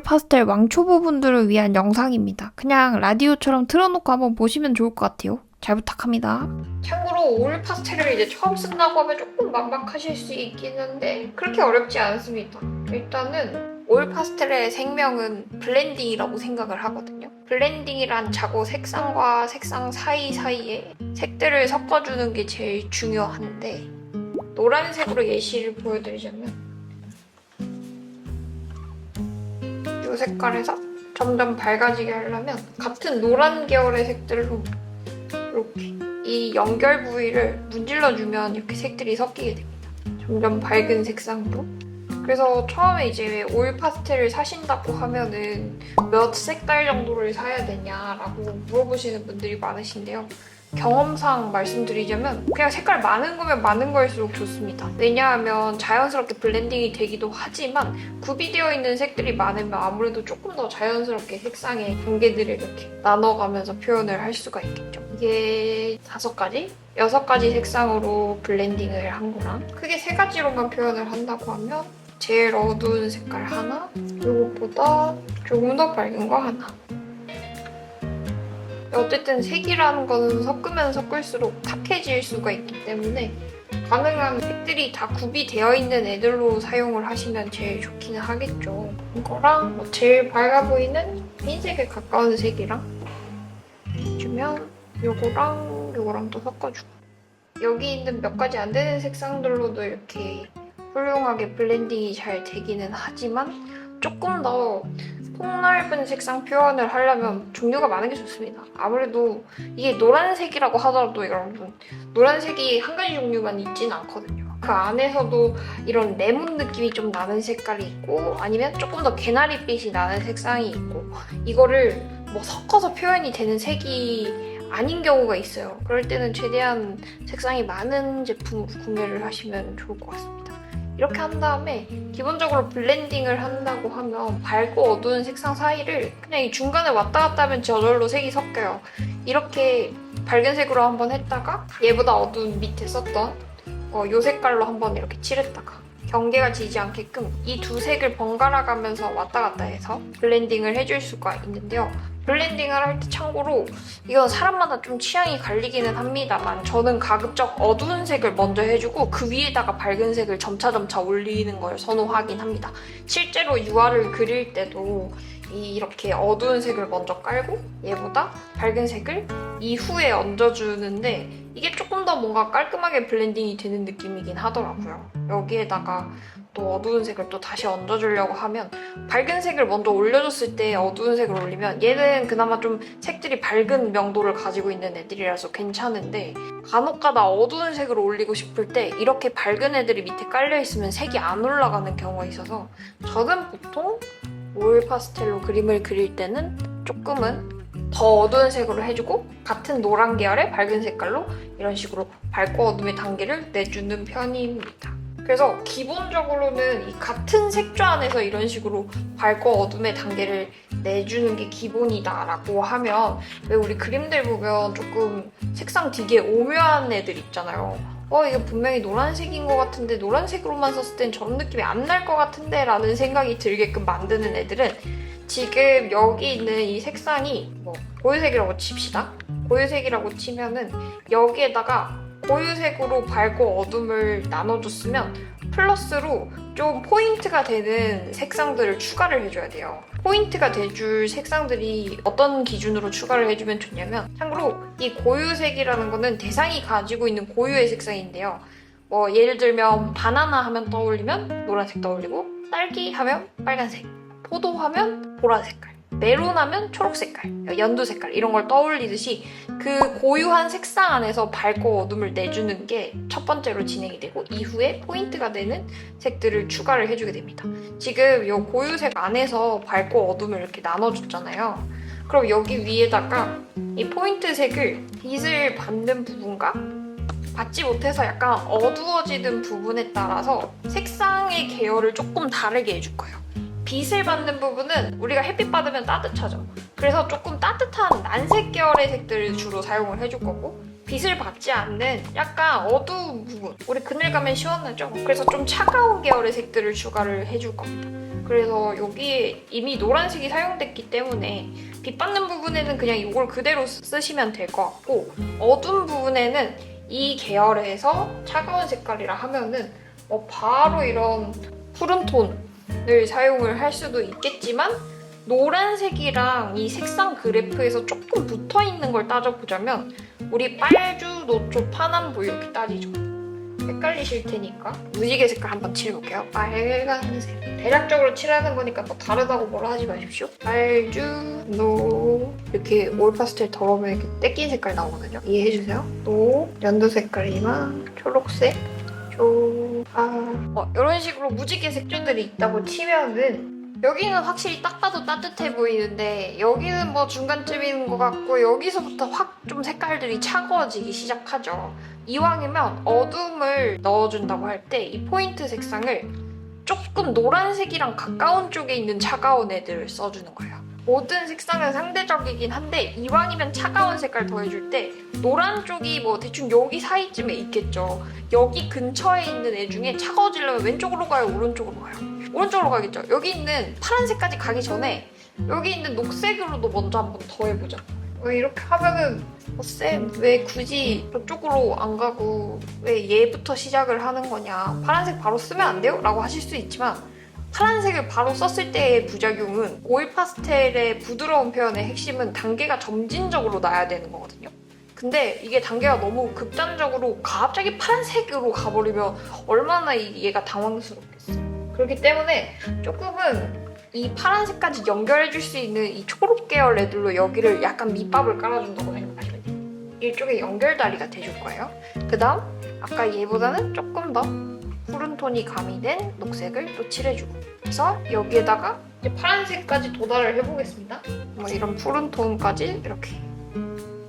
파스텔 왕초보분들을 위한 영상입니다. 그냥 라디오처럼 틀어놓고 한번 보시면 좋을 것 같아요. 잘 부탁합니다. 참고로 올 파스텔을 이제 처음 쓴다고 하면 조금 막막하실 수 있긴 한데 그렇게 어렵지 않습니다. 일단은 올 파스텔의 생명은 블렌딩이라고 생각을 하거든요. 블렌딩이란 자고 색상과 색상 사이사이에 색들을 섞어주는 게 제일 중요한데 노란색으로 예시를 보여드리자면 이 색깔에서 점점 밝아지게 하려면 같은 노란 계열의 색들로 이렇게 이 연결 부위를 문질러주면 이렇게 색들이 섞이게 됩니다. 점점 밝은 색상으로. 그래서 처음에 이제 올 파스텔을 사신다고 하면은 몇 색깔 정도를 사야 되냐라고 물어보시는 분들이 많으신데요. 경험상 말씀드리자면 그냥 색깔 많은 거면 많은 거일수록 좋습니다. 왜냐하면 자연스럽게 블렌딩이 되기도 하지만 구비되어 있는 색들이 많으면 아무래도 조금 더 자연스럽게 색상의 단계들을 이렇게 나눠가면서 표현을 할 수가 있겠죠. 이게 5가지? 6가지 색상으로 블렌딩을 한 거랑 크게 3가지로만 표현을 한다고 하면 제일 어두운 색깔 하나, 이것보다 조금 더 밝은 거 하나. 어쨌든 색이라는 거는 섞으면 섞을수록 탁해질 수가 있기 때문에 가능한 색들이 다 구비되어 있는 애들로 사용을 하시면 제일 좋기는 하겠죠. 이거랑 뭐 제일 밝아 보이는 흰색에 가까운 색이랑 해주면 요거랑 또 섞어주고 여기 있는 몇 가지 안 되는 색상들로도 이렇게 훌륭하게 블렌딩이 잘 되기는 하지만 조금 더 폭넓은 색상 표현을 하려면 종류가 많은 게 좋습니다. 아무래도 이게 노란색이라고 하더라도 여러분 노란색이 한 가지 종류만 있진 않거든요. 그 안에서도 이런 레몬 느낌이 좀 나는 색깔이 있고 아니면 조금 더 개나리빛이 나는 색상이 있고 이거를 뭐 섞어서 표현이 되는 색이 아닌 경우가 있어요. 그럴 때는 최대한 색상이 많은 제품으로 구매를 하시면 좋을 것 같습니다. 이렇게 한 다음에 기본적으로 블렌딩을 한다고 하면 밝고 어두운 색상 사이를 그냥 이 중간에 왔다 갔다 하면 저절로 색이 섞여요. 이렇게 밝은 색으로 한번 했다가 얘보다 어두운 밑에 썼던 이 색깔로 한번 이렇게 칠했다가 경계가 지지 않게끔 이 두 색을 번갈아 가면서 왔다 갔다 해서 블렌딩을 해줄 수가 있는데요. 블렌딩을 할 때 참고로 이건 사람마다 좀 취향이 갈리기는 합니다만 저는 가급적 어두운 색을 먼저 해주고 그 위에다가 밝은 색을 점차 올리는 걸 선호하긴 합니다. 실제로 유화를 그릴 때도 이렇게 어두운 색을 먼저 깔고 얘보다 밝은 색을 이후에 얹어주는데 이게 조금 더 뭔가 깔끔하게 블렌딩이 되는 느낌이긴 하더라고요. 여기에다가 또 어두운 색을 또 다시 얹어주려고 하면 밝은 색을 먼저 올려줬을 때 어두운 색을 올리면 얘는 그나마 좀 색들이 밝은 명도를 가지고 있는 애들이라서 괜찮은데 간혹가다 어두운 색으로 올리고 싶을 때 이렇게 밝은 애들이 밑에 깔려있으면 색이 안 올라가는 경우가 있어서 저는 보통 올 파스텔로 그림을 그릴 때는 조금은 더 어두운 색으로 해주고 같은 노란 계열의 밝은 색깔로 이런 식으로 밝고 어둠의 단계를 내주는 편입니다. 그래서 기본적으로는 이 같은 색조 안에서 이런 식으로 밝고 어둠의 단계를 내주는 게 기본이다라고 하면 왜 우리 그림들 보면 조금 색상 되게 오묘한 애들 있잖아요. 이게 분명히 노란색인 것 같은데 노란색으로만 썼을 땐 저런 느낌이 안 날 것 같은데 라는 생각이 들게끔 만드는 애들은 지금 여기 있는 이 색상이 고유색이라고 칩시다. 고유색이라고 치면은 여기에다가 고유색으로 밝고 어둠을 나눠줬으면 플러스로 좀 포인트가 되는 색상들을 추가를 해줘야 돼요. 포인트가 돼줄 색상들이 어떤 기준으로 추가를 해주면 좋냐면 참고로 이 고유색이라는 거는 대상이 가지고 있는 고유의 색상인데요. 예를 들면 바나나 하면 떠올리면 노란색 떠올리고 딸기 하면 빨간색, 포도 하면 보라색깔, 메론 하면 초록색깔, 연두색깔 이런 걸 떠올리듯이 그 고유한 색상 안에서 밝고 어둠을 내주는 게 첫 번째로 진행이 되고 이후에 포인트가 되는 색들을 추가를 해주게 됩니다. 지금 이 고유색 안에서 밝고 어둠을 이렇게 나눠줬잖아요. 그럼 여기 위에다가 이 포인트 색을 빛을 받는 부분과 받지 못해서 약간 어두워지는 부분에 따라서 색상의 계열을 조금 다르게 해줄 거예요. 빛을 받는 부분은 우리가 햇빛 받으면 따뜻하죠. 그래서 조금 따뜻한 난색 계열의 색들을 주로 사용을 해줄 거고 빛을 받지 않는 약간 어두운 부분 우리 그늘 가면 시원하죠? 그래서 좀 차가운 계열의 색들을 추가를 해줄 겁니다. 그래서 여기에 이미 노란색이 사용됐기 때문에 빛 받는 부분에는 그냥 이걸 그대로 쓰시면 될 것 같고, 어두운 부분에는 이 계열에서 차가운 색깔이라 하면은 바로 이런 푸른 톤을 사용을 할 수도 있겠지만, 노란색이랑 이 색상 그래프에서 조금 붙어있는 걸 따져보자면 우리 빨주, 노초, 파남보 이렇게 따지죠. 헷갈리실 테니까 무지개 색깔 한번 칠해볼게요. 빨간색. 대략적으로 칠하는 거니까 뭐 다르다고 뭐라 하지 마십시오. 빨주, 노 이렇게 올 파스텔 덜어보면 이렇게 떼낀 색깔 나오거든요. 이해해주세요. 노, 연두 색깔이랑 초록색, 이런 식으로 무지개 색조들이 있다고 치면은 여기는 확실히 딱 봐도 따뜻해 보이는데 여기는 뭐 중간쯤인 것 같고, 여기서부터 확 좀 색깔들이 차가워지기 시작하죠. 이왕이면 어둠을 넣어준다고 할 때 이 포인트 색상을 조금 노란색이랑 가까운 쪽에 있는 차가운 애들을 써주는 거예요. 모든 색상은 상대적이긴 한데 이왕이면 차가운 색깔 더해줄 때 노란 쪽이 뭐 대충 여기 사이쯤에 있겠죠. 여기 근처에 있는 애 중에 차가워지려면 왼쪽으로 가요, 오른쪽으로 가요? 오른쪽으로 가겠죠. 여기 있는 파란색까지 가기 전에 여기 있는 녹색으로도 먼저 한번 더 해보자. 이렇게 하면은 쌤, 왜 굳이 저쪽으로 안 가고 왜 얘부터 시작을 하는 거냐, 파란색 바로 쓰면 안 돼요? 라고 하실 수 있지만, 파란색을 바로 썼을 때의 부작용은 오일 파스텔의 부드러운 표현의 핵심은 단계가 점진적으로 나야 되는 거거든요. 근데 이게 단계가 너무 급단적으로 갑자기 파란색으로 가버리면 얼마나 얘가 당황스럽겠어요. 그렇기 때문에 조금은 이 파란색까지 연결해줄 수 있는 이 초록 계열 애들로 여기를 약간 밑밥을 깔아준다고 생각하시면 돼요. 이쪽에 연결다리가 돼줄 거예요. 그 다음 아까 얘보다는 조금 더 푸른 톤이 가미된 녹색을 또 칠해주고, 그래서 여기에다가 이제 파란색까지 도달을 해보겠습니다. 이런 푸른 톤까지 이렇게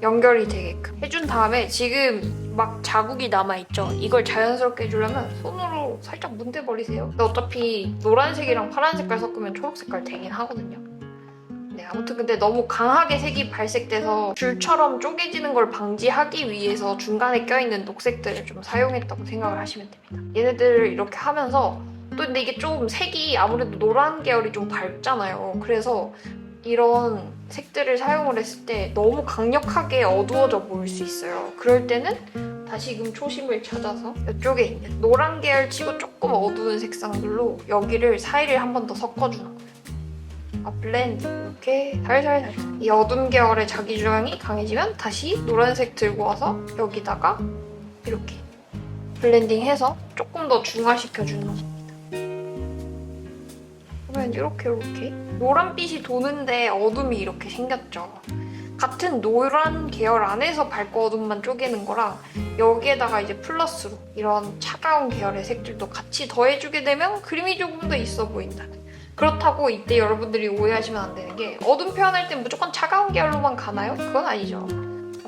연결이 되게끔 해준 다음에, 지금 막 자국이 남아있죠? 이걸 자연스럽게 해주려면 손으로 살짝 문대버리세요. 근데 어차피 노란색이랑 파란 색깔 섞으면 초록 색깔 되긴 하거든요. 네, 아무튼 근데 너무 강하게 색이 발색돼서 줄처럼 쪼개지는 걸 방지하기 위해서 중간에 껴있는 녹색들을 좀 사용했다고 생각을 하시면 됩니다. 얘네들을 이렇게 하면서 또 근데 이게 좀 색이 아무래도 노란 계열이 좀 밝잖아요. 그래서 이런 색들을 사용을 했을 때 너무 강력하게 어두워져 보일 수 있어요. 그럴 때는 다시금 초심을 찾아서 이쪽에 있는 노란 계열 치고 조금 어두운 색상들로 여기를 사이를 한 번 더 섞어주는 거예요. 블렌드 이렇게 살살살. 이 어둠 계열의 자기주장이 강해지면 다시 노란색 들고 와서 여기다가 이렇게 블렌딩해서 조금 더 중화시켜주는 겁니다. 그러면 이렇게 노란빛이 도는데 어둠이 이렇게 생겼죠. 같은 노란 계열 안에서 밝고 어둠만 쪼개는 거랑 여기에다가 이제 플러스로 이런 차가운 계열의 색들도 같이 더해주게 되면 그림이 조금 더 있어 보인다는. 그렇다고 이때 여러분들이 오해하시면 안 되는 게, 어둠 표현할 땐 무조건 차가운 계열로만 가나요? 그건 아니죠.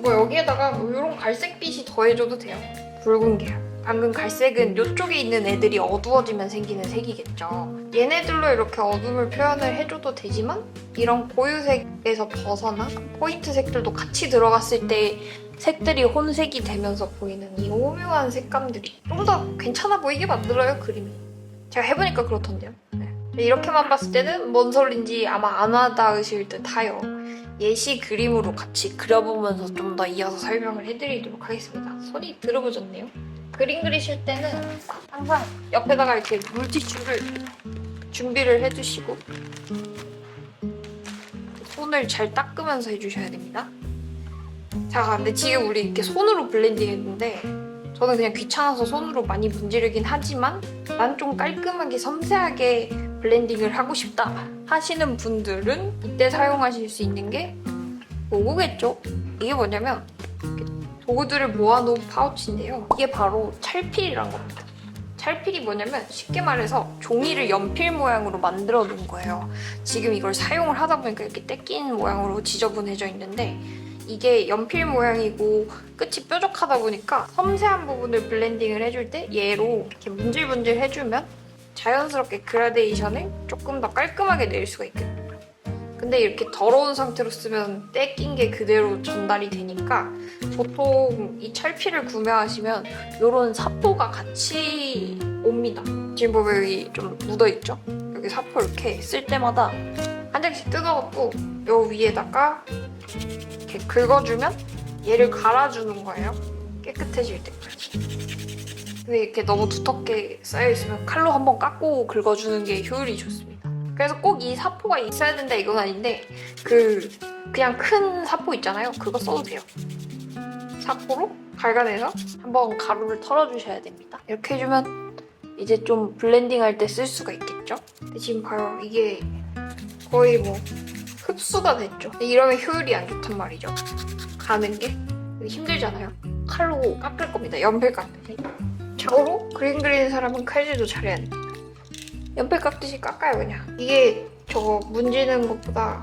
여기에다가 이런 갈색빛이 더해줘도 돼요. 붉은 계열. 방금 갈색은 이쪽에 있는 애들이 어두워지면 생기는 색이겠죠. 얘네들로 이렇게 어둠을 표현을 해줘도 되지만, 이런 고유색에서 벗어나 포인트 색들도 같이 들어갔을 때 색들이 혼색이 되면서 보이는 이 오묘한 색감들이 좀 더 괜찮아 보이게 만들어요, 그림이. 제가 해보니까 그렇던데요. 네. 이렇게만 봤을 때는 뭔 소린지 아마 안 와닿으실 듯하여 예시 그림으로 같이 그려보면서 좀 더 이어서 설명을 해드리도록 하겠습니다. 손이 들어보졌네요. 그림 그리실 때는 항상 옆에다가 이렇게 물티슈를 준비를 해주시고 손을 잘 닦으면서 해주셔야 됩니다. 자, 근데 지금 우리 이렇게 손으로 블렌딩 했는데 저는 그냥 귀찮아서 손으로 많이 문지르긴 하지만 난 좀 깔끔하게 섬세하게 블렌딩을 하고 싶다 하시는 분들은 이때 사용하실 수 있는 게 요거겠죠? 이게 뭐냐면 도구들을 모아놓은 파우치인데요. 이게 바로 찰필이란 겁니다. 찰필이 뭐냐면 쉽게 말해서 종이를 연필 모양으로 만들어 놓은 거예요. 지금 이걸 사용을 하다 보니까 이렇게 떼낀 모양으로 지저분해져 있는데, 이게 연필 모양이고 끝이 뾰족하다 보니까 섬세한 부분을 블렌딩을 해줄 때 얘로 이렇게 문질문질 해주면 자연스럽게 그라데이션을 조금 더 깔끔하게 낼 수가 있거든요. 근데 이렇게 더러운 상태로 쓰면 떼낀 게 그대로 전달이 되니까 보통 이 찰필을 구매하시면 이런 사포가 같이 옵니다. 지금 보면 여기 좀 묻어있죠? 여기 사포 이렇게 쓸 때마다 한 장씩 뜯어갖고 요 위에다가 이렇게 긁어주면 얘를 갈아주는 거예요. 깨끗해질 때까지. 근데 이렇게 너무 두텁게 쌓여있으면 칼로 한번 깎고 긁어주는 게 효율이 좋습니다. 그래서 꼭 이 사포가 있어야 된다 이건 아닌데 그냥 큰 사포 있잖아요. 그거 써도 돼요. 사포로 갈가내서 한번 가루를 털어주셔야 됩니다. 이렇게 해주면 이제 좀 블렌딩 할 때 쓸 수가 있겠죠? 근데 지금 봐요. 이게 거의 뭐 흡수가 됐죠. 이러면 효율이 안 좋단 말이죠. 가는 게 힘들잖아요. 칼로 깎을 겁니다. 연필 깎듯이. 자고로 그림 그리는 사람은 칼질도 잘해야 됩니다. 연필 깎듯이 깎아요 그냥. 이게 저거 문지는 것보다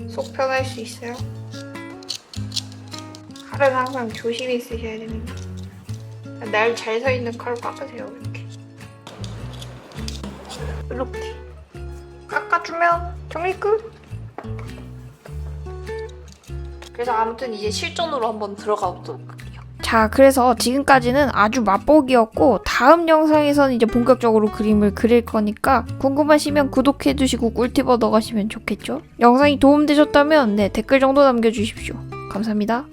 속 편할 수 있어요. 칼은 항상 조심히 쓰셔야 됩니다. 날 잘 서 있는 칼로 깎으세요. 이렇게 깎아주면 정리 끝! 그래서 아무튼 이제 실전으로 한번 들어가 보도록 할게요. 자, 그래서 지금까지는 아주 맛보기였고 다음 영상에서는 이제 본격적으로 그림을 그릴 거니까 궁금하시면 구독해주시고 꿀팁 얻어가시면 좋겠죠? 영상이 도움되셨다면 댓글 정도 남겨주십시오. 감사합니다.